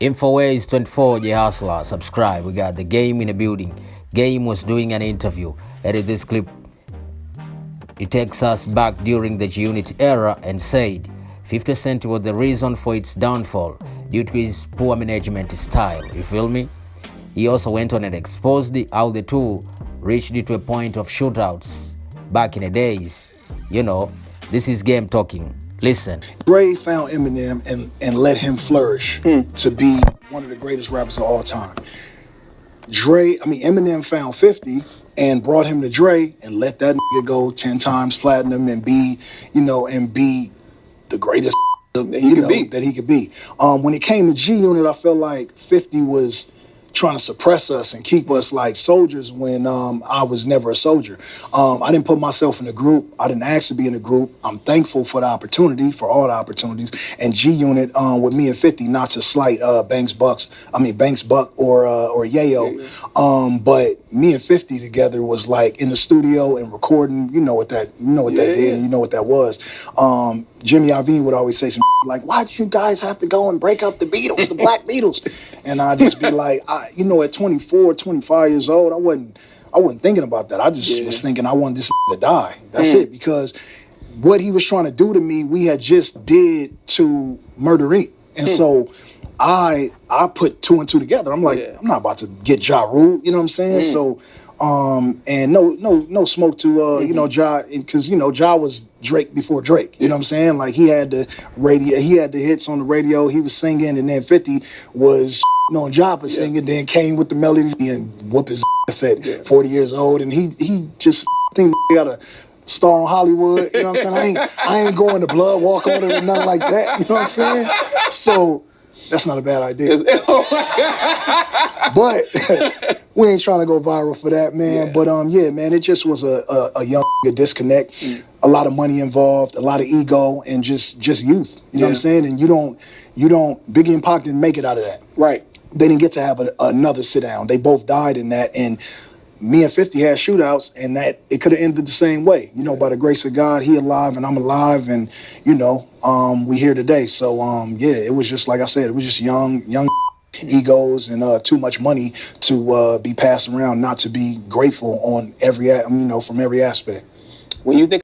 InfoWays 24, J Hustler, subscribe. We got the Game in the building. Game was doing an interview. Edit this clip. It takes us back during the G-Unit era and said 50 Cent was the reason for its downfall due to his poor management style. You feel me? He also went on and exposed how the two reached to a point of shootouts back in the days. You know, this is Game talking. Listen. Dre found Eminem and let him flourish to be one of the greatest rappers of all time. Eminem found 50 and brought him to Dre and let that nigga go 10 times platinum and be the greatest that he could be. When it came to G-Unit, I felt like 50 was trying to suppress us and keep us like soldiers when I was never a soldier. I didn't put myself in a group. I didn't ask to be in a group. I'm thankful for the opportunity, for all the opportunities. And G-Unit with me and 50, not to slight Banks Buck or Yayo. But me and 50 together was like in the studio and recording. You know what that did, and you know what that was. Jimmy Iovine would always say some like, why'd you guys have to go and break up the Beatles, the Black Beatles? And I'd just be like, at 24, 25 years old, I wasn't thinking about that. I just was thinking I wanted this to die. That's it. Because what he was trying to do to me, we had just did to Murder Inc. And so I put two and two together. I'm like, I'm not about to get Ja Rule, you know what I'm saying? So and no smoke to Ja, because Ja was Drake before Drake, you know what I'm saying? Like he had the hits on the radio, he was singing, and then 50 was knowing Ja for singing, then came with the melodies and whoop his ass at 40 years old, and he just think he got a star on Hollywood, you know what I'm saying? I ain't going to Blood Walk on it or nothing like that, you know what I'm saying? So that's not a bad idea. But we ain't trying to go viral for that, man. But man, it just was a young disconnect. A lot of money involved, a lot of ego, and just youth. You know what I'm saying? And you don't Biggie and Pac didn't make it out of that. Right. They didn't get to have another sit down. They both died in that, and me and 50 had shootouts, and that it could have ended the same way. By the grace of God, he alive and I'm alive, and we here today. So it was just like I said, it was just young egos and too much money to be passed around, not to be grateful on from every aspect. When you think